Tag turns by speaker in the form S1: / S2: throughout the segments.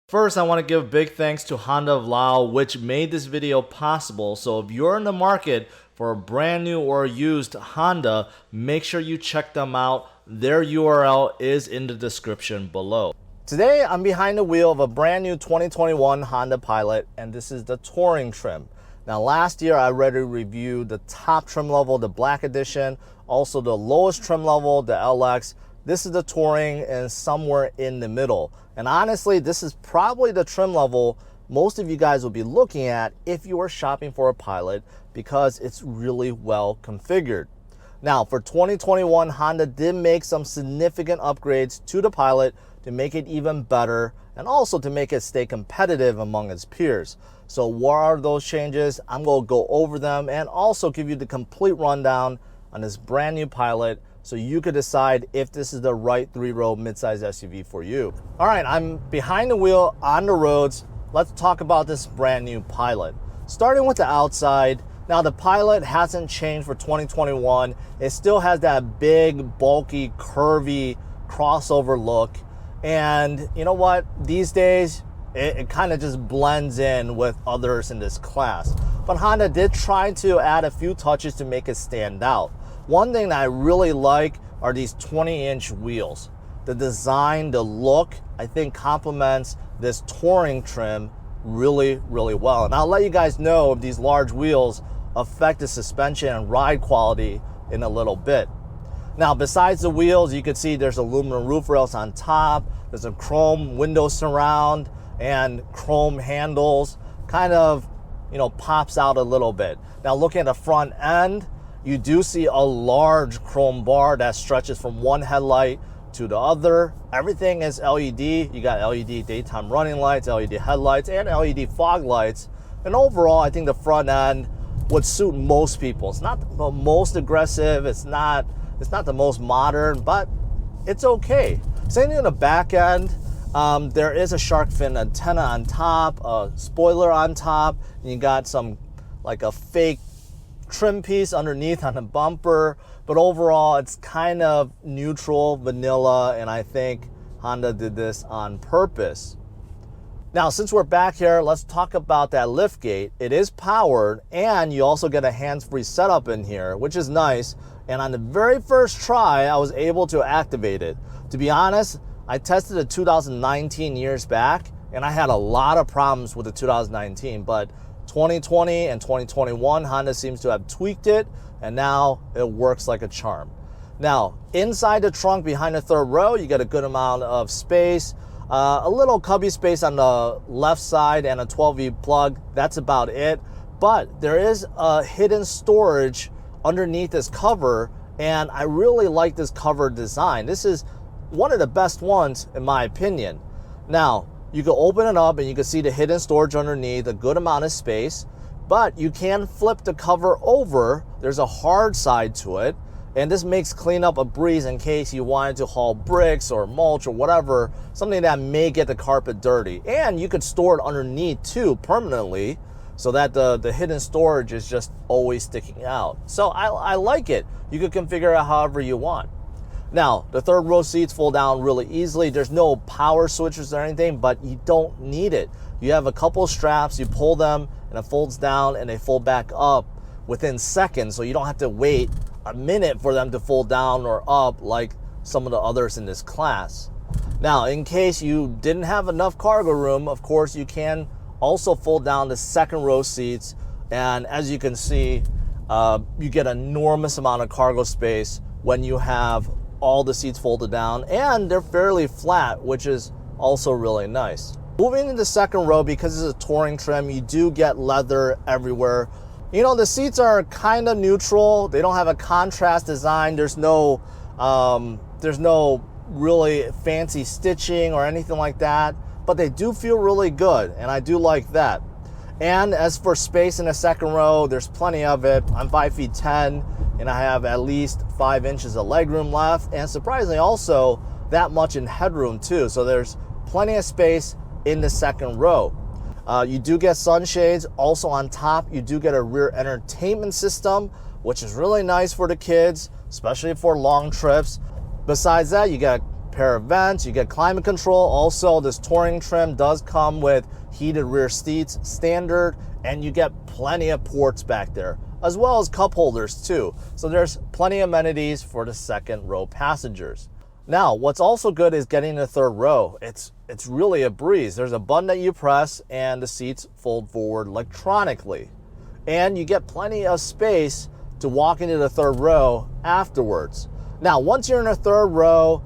S1: First, I want to give big thanks to Honda of Laos, which made this video possible. So if you're in the market for a brand new or used Honda, make sure you check them out. Their URL is in the description below. Today, I'm behind the wheel of a brand new 2021 Honda Pilot, and this is the Touring trim. Now, last year, I already reviewed the top trim level, the Black Edition, also the lowest trim level, the LX. This is the Touring and somewhere in the middle. And honestly, this is probably the trim level most of you guys will be looking at if you are shopping for a Pilot because it's really well configured. Now, for 2021, Honda did make some significant upgrades to the Pilot to make it even better and also to make it stay competitive among its peers. So what are those changes? I'm going to go over them and also give you the complete rundown on this brand new Pilot so you could decide if this is the right three-row midsize SUV for you. All right, I'm behind the wheel on the roads. Let's talk about this brand new Pilot. Starting with the outside, now the Pilot hasn't changed for 2021. It still has that big, bulky, curvy crossover look. And you know what? These days, it kind of just blends in with others in this class. But Honda did try to add a few touches to make it stand out. One thing that I really like are these 20-inch wheels. The design, the look, I think complements this Touring trim really, really well. And I'll let you guys know if these large wheels affect the suspension and ride quality in a little bit. Now, besides the wheels, you can see there's aluminum roof rails on top. There's a chrome window surround and chrome handles. Kind of, pops out a little bit. Now, looking at the front end, you do see a large chrome bar that stretches from one headlight to the other. Everything is LED. You got LED daytime running lights, LED headlights, and LED fog lights. And overall, I think the front end would suit most people. It's not the most aggressive. It's not the most modern, but it's okay. Same thing in the back end. There is a shark fin antenna on top, a spoiler on top, and you got like a fake trim piece underneath on the bumper. But overall, it's kind of neutral, vanilla, and I think Honda did this on purpose. Now, since we're back here, let's talk about that liftgate. It is powered, and you also get a hands-free setup in here, which is nice. And on the very first try, I was able to activate it. To be honest, I tested it 2019 years back, and I had a lot of problems with the 2019, but 2020 and 2021, Honda seems to have tweaked it, and now it works like a charm. Now, inside the trunk behind the third row, you get a good amount of space, a little cubby space on the left side and a 12V plug. That's about it. But there is a hidden storage underneath this cover, and I really like this cover design. This is one of the best ones in my opinion. Now, you can open it up and you can see the hidden storage underneath, a good amount of space, but you can flip the cover over. There's a hard side to it, and this makes cleanup a breeze in case you wanted to haul bricks or mulch or whatever, something that may get the carpet dirty. And you could store it underneath too permanently, so that the hidden storage is just always sticking out. So I like it. You could configure it however you want. Now, the third row seats fold down really easily. There's no power switches or anything, but you don't need it. You have a couple straps, you pull them, and it folds down, and they fold back up within seconds, so you don't have to wait a minute for them to fold down or up like some of the others in this class. Now, in case you didn't have enough cargo room, of course, you can also fold down the second row seats, and as you can see, you get an enormous amount of cargo space when you have all the seats folded down, and they're fairly flat, which is also really nice. Moving into the second row, because it's a Touring trim, you do get leather everywhere. The seats are kind of neutral. They don't have a contrast design. There's no really fancy stitching or anything like that, but they do feel really good, and I do like that. And as for space in the second row, there's plenty of it. I'm 5'10", and I have at least 5 inches of legroom left, and surprisingly also that much in headroom too. So there's plenty of space in the second row. You do get sunshades. Also on top, you do get a rear entertainment system, which is really nice for the kids, especially for long trips. Besides that, you got pair of vents, you get climate control. Also, this touring trim does come with heated rear seats, standard, and you get plenty of ports back there, as well as cup holders too. So there's plenty of amenities for the second row passengers. Now, what's also good is getting the third row. It's really a breeze. There's a button that you press and the seats fold forward electronically. And you get plenty of space to walk into the third row afterwards. Now, once you're in the third row,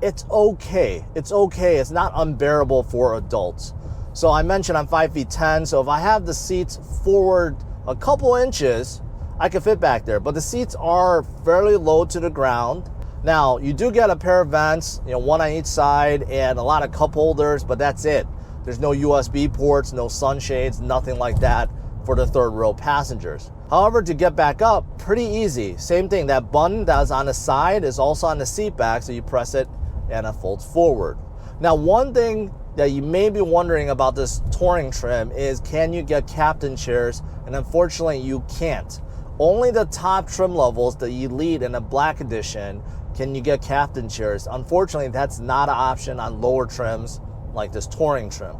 S1: it's okay. It's okay. It's not unbearable for adults. So I mentioned I'm 5'10", so if I have the seats forward a couple inches, I can fit back there. But the seats are fairly low to the ground. Now, you do get a pair of vents, one on each side, and a lot of cup holders, but that's it. There's no USB ports, no sunshades, nothing like that for the third row passengers. However, to get back up, pretty easy. Same thing, that button that's on the side is also on the seat back, so you press it and it folds forward. Now, one thing that you may be wondering about this touring trim is, can you get captain chairs? And unfortunately, you can't. Only the top trim levels, the Elite and the Black Edition, can you get captain chairs. Unfortunately, that's not an option on lower trims like this touring trim.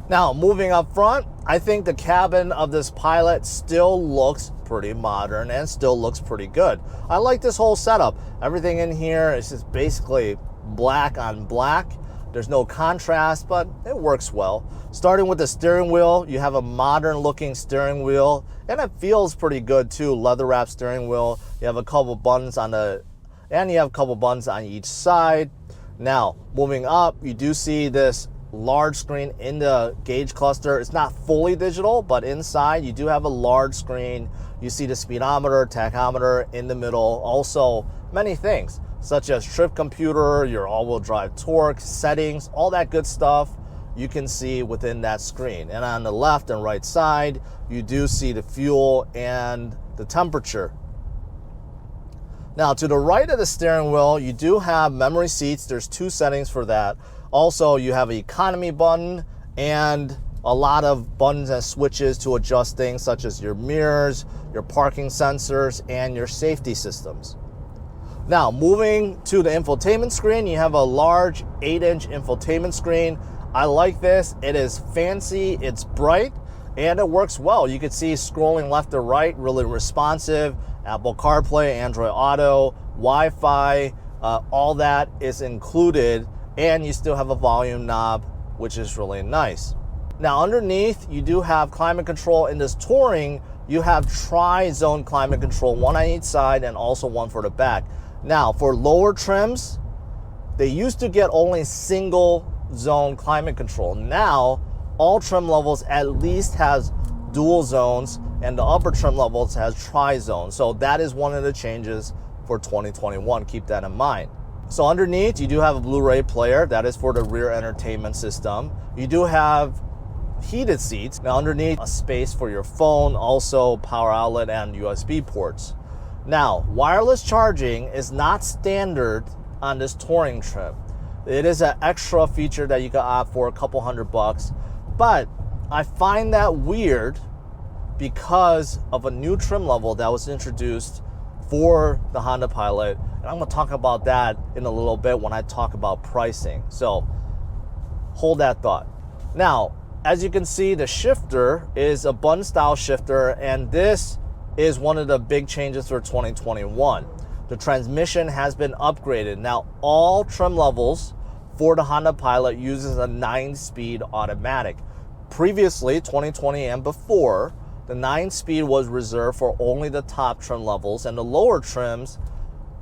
S1: Now, moving up front, I think the cabin of this Pilot still looks pretty modern and still looks pretty good. I like this whole setup. Everything in here is just basically black on black. There's no contrast, but it works well. Starting with the steering wheel, you have a modern looking steering wheel, and it feels pretty good too. Leather wrapped steering wheel. You have a couple buttons on each side. Now, moving up, you do see this large screen in the gauge cluster. It's not fully digital, but inside you do have a large screen. You see the speedometer, tachometer in the middle. Also, many things such as trip computer, your all-wheel drive torque, settings, all that good stuff you can see within that screen. And on the left and right side, you do see the fuel and the temperature. Now, to the right of the steering wheel, you do have memory seats. There's 2 settings for that. Also, you have an economy button and a lot of buttons and switches to adjust things such as your mirrors, your parking sensors, and your safety systems. Now, moving to the infotainment screen, you have a large 8-inch infotainment screen. I like this. It is fancy, it's bright, and it works well. You can see scrolling left to right, really responsive. Apple CarPlay, Android Auto, Wi-Fi, all that is included, and you still have a volume knob, which is really nice. Now, underneath, you do have climate control. In this touring, you have tri-zone climate control, one on each side and also one for the back. Now, for lower trims, they used to get only single zone climate control. Now, all trim levels at least has dual zones, and the upper trim levels has tri-zone. So that is one of the changes for 2021. Keep that in mind. So underneath, you do have a Blu-ray player. That is for the rear entertainment system. You do have heated seats. Now underneath, a space for your phone, also power outlet and USB ports. Now, wireless charging is not standard on this touring trim. It is an extra feature that you can opt for, a couple $100, but I find that weird because of a new trim level that was introduced for the Honda Pilot. And I'm gonna talk about that in a little bit when I talk about pricing. So hold that thought. Now, as you can see, the shifter is a button style shifter, and this is one of the big changes for 2021. The transmission has been upgraded. Now, all trim levels for the Honda Pilot uses a 9-speed automatic. Previously, 2020 and before, the 9-speed was reserved for only the top trim levels, and the lower trims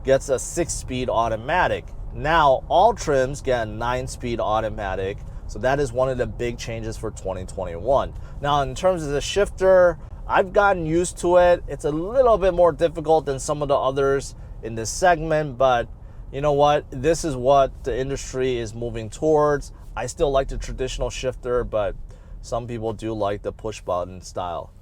S1: gets a 6-speed automatic. Now, all trims get a 9-speed automatic, so that is one of the big changes for 2021. Now, in terms of the shifter, I've gotten used to it. It's a little bit more difficult than some of the others in this segment, but you know what? This is what the industry is moving towards. I still like the traditional shifter, but some people do like the push button style.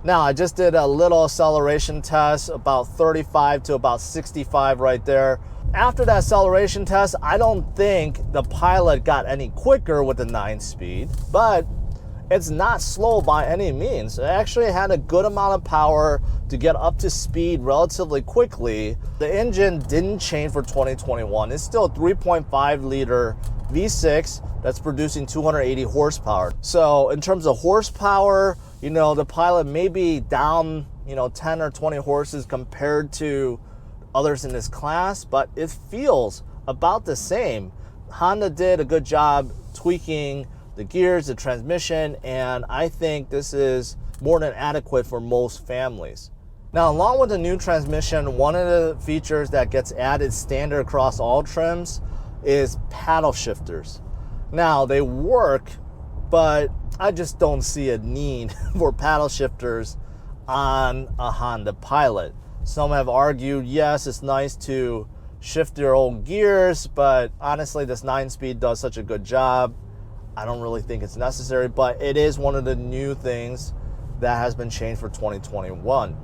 S1: Now, I just did a little acceleration test, about 35 to about 65 right there. After that acceleration test, I don't think the Pilot got any quicker with the 9-speed, but it's not slow by any means. It actually had a good amount of power to get up to speed relatively quickly. The engine didn't change for 2021. It's still a 3.5 liter V6 that's producing 280 horsepower. So in terms of horsepower, you know, the Pilot may be down, you know, 10 or 20 horses compared to others in this class, but it feels about the same. Honda did a good job tweaking the gears, the transmission, and I think this is more than adequate for most families. Now, along with the new transmission, one of the features that gets added standard across all trims is paddle shifters. Now, they work, but I just don't see a need for paddle shifters on a Honda Pilot. Some have argued, yes, it's nice to shift your own gears, but honestly, this 9-speed does such a good job. I don't really think it's necessary, but it is one of the new things that has been changed for 2021.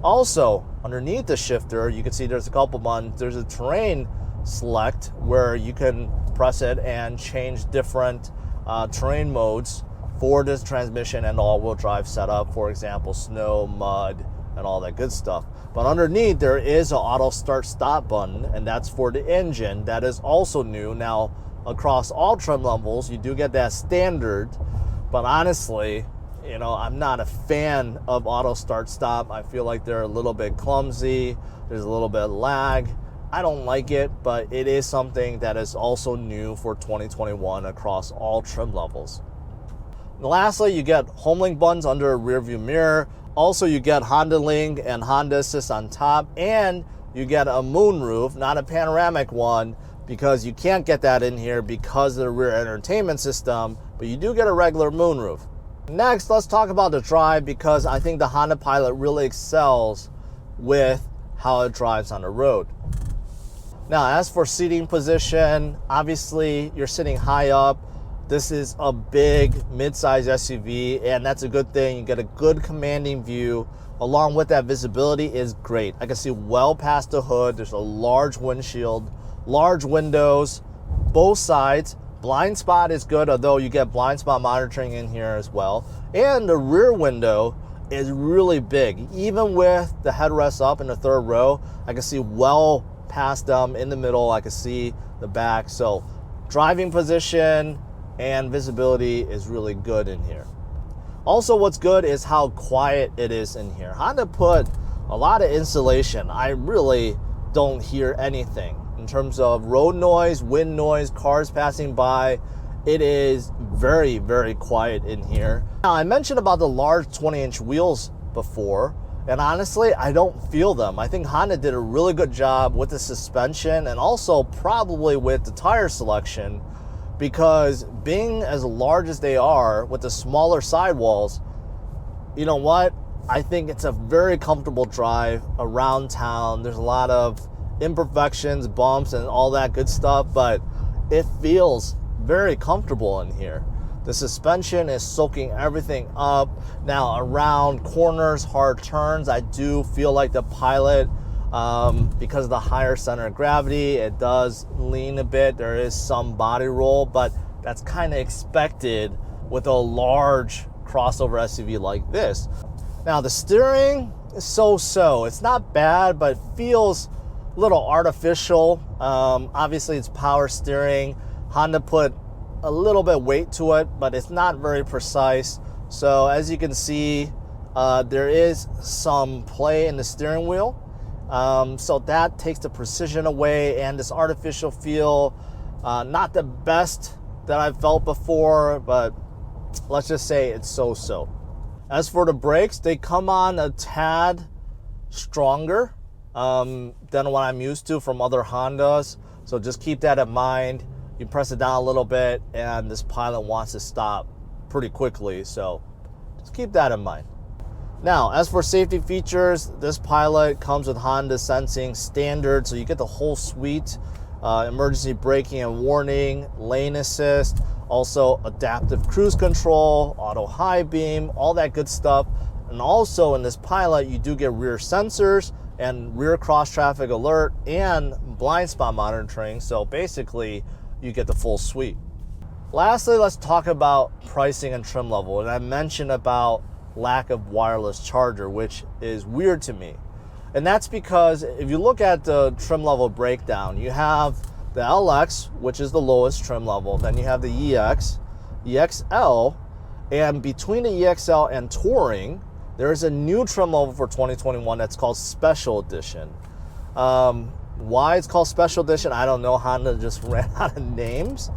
S1: Also, underneath the shifter, you can see there's a couple buttons. There's a terrain select where you can press it and change different terrain modes for this transmission and all-wheel drive setup. For example, snow, mud, and all that good stuff. But underneath, there is an auto start-stop button, and that's for the engine. That is also new. Now, across all trim levels, you do get that standard, but honestly, you know, I'm not a fan of auto start-stop. I feel like they're a little bit clumsy. There's a little bit of lag. I don't like it, but it is something that is also new for 2021 across all trim levels. And lastly, you get HomeLink buttons under a rear view mirror. Also, you get Honda Link and Honda Assist on top, and you get a moonroof, not a panoramic one, because you can't get that in here because of the rear entertainment system, but you do get a regular moonroof. Next, let's talk about the drive, because I think the Honda Pilot really excels with how it drives on the road. Now, as for seating position, obviously you're sitting high up. This is a big mid-size SUV, and that's a good thing. You get a good commanding view. Along with that, visibility is great. I can see well past the hood. There's a large windshield, large windows, both sides. Blind spot is good, although you get blind spot monitoring in here as well. And the rear window is really big. Even with the headrest up in the third row, I can see well past them. In the middle, I can see the back. So driving position and visibility is really good in here. Also, what's good is how quiet it is in here. Honda put a lot of insulation. I really don't hear anything in terms of road noise, wind noise, cars passing by. It is very, very quiet in here. Now, I mentioned about the large 20-inch wheels before, and honestly, I don't feel them. I think Honda did a really good job with the suspension and also probably with the tire selection, because being as large as they are with the smaller sidewalls, you know what? I think it's a very comfortable drive around town. There's a lot of imperfections, bumps, and all that good stuff, but it feels very comfortable in here. The suspension is soaking everything up. Now, around corners, hard turns, I do feel like the Pilot, because of the higher center of gravity, it does lean a bit. There is some body roll, but that's kind of expected with a large crossover SUV like this. Now, the steering is so-so. It's not bad, but it feels a little artificial. Obviously, it's power steering. Honda put a little bit weight to it, but it's not very precise. So as you can see, there is some play in the steering wheel. So that takes the precision away, and this artificial feel, not the best that I've felt before, but let's just say it's so-so. As for the brakes, they come on a tad stronger than what I'm used to from other Hondas. So just keep that in mind. You press it down a little bit, and this Pilot wants to stop pretty quickly. So just keep that in mind. Now, as for safety features, this Pilot comes with Honda Sensing standard, so you get the whole suite. Emergency braking and warning, lane assist, also adaptive cruise control, auto high beam, all that good stuff And also in this Pilot, you do get rear sensors and rear cross traffic alert and blind spot monitoring. So basically you get the full suite. Lastly, let's talk about pricing and trim level. And I mentioned about lack of wireless charger, which is weird to me. And that's because if you look at the trim level breakdown, you have the LX, which is the lowest trim level. Then you have the EX, EXL, and between the EXL and Touring, there is a new trim level for 2021 that's called Special Edition. Why it's called Special Edition, I don't know. Honda just ran out of names.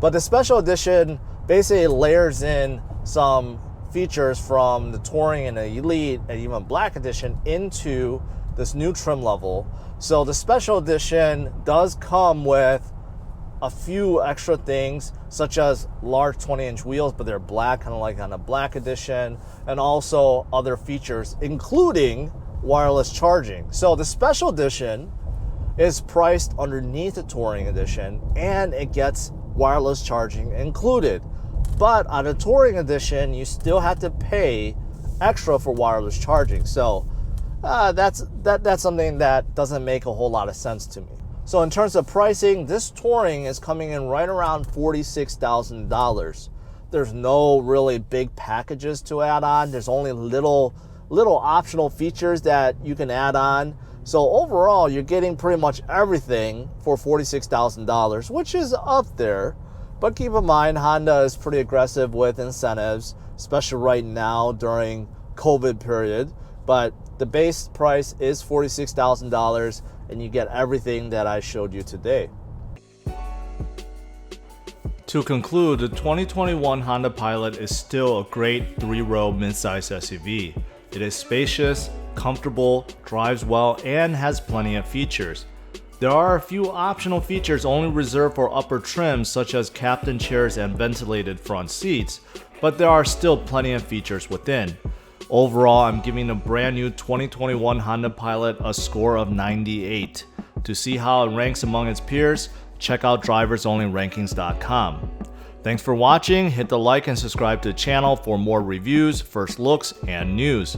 S1: But the Special Edition basically layers in some features from the Touring and the Elite and even Black Edition into this new trim level. So the Special Edition does come with a few extra things, such as large 20-inch wheels, but they're black, kind of like on a Black Edition, and also other features, including wireless charging. So the Special Edition is priced underneath the Touring Edition, and it gets wireless charging included. But on the Touring Edition, you still have to pay extra for wireless charging. So that's something that doesn't make a whole lot of sense to me. So in terms of pricing, this Touring is coming in right around $46,000. There's no really big packages to add on. There's only little optional features that you can add on. So overall, you're getting pretty much everything for $46,000, which is up there. But keep in mind, Honda is pretty aggressive with incentives, especially right now during COVID period. But the base price is $46,000, and you get everything that I showed you today. To conclude, the 2021 Honda Pilot is still a great 3-row midsize SUV. It is spacious, comfortable, drives well, and has plenty of features. There are a few optional features only reserved for upper trims, such as captain chairs and ventilated front seats, but there are still plenty of features within. Overall, I'm giving the brand new 2021 Honda Pilot a score of 98. To see how it ranks among its peers, check out driversonlyrankings.com. Thanks for watching, hit the like and subscribe to the channel for more reviews, first looks, and news.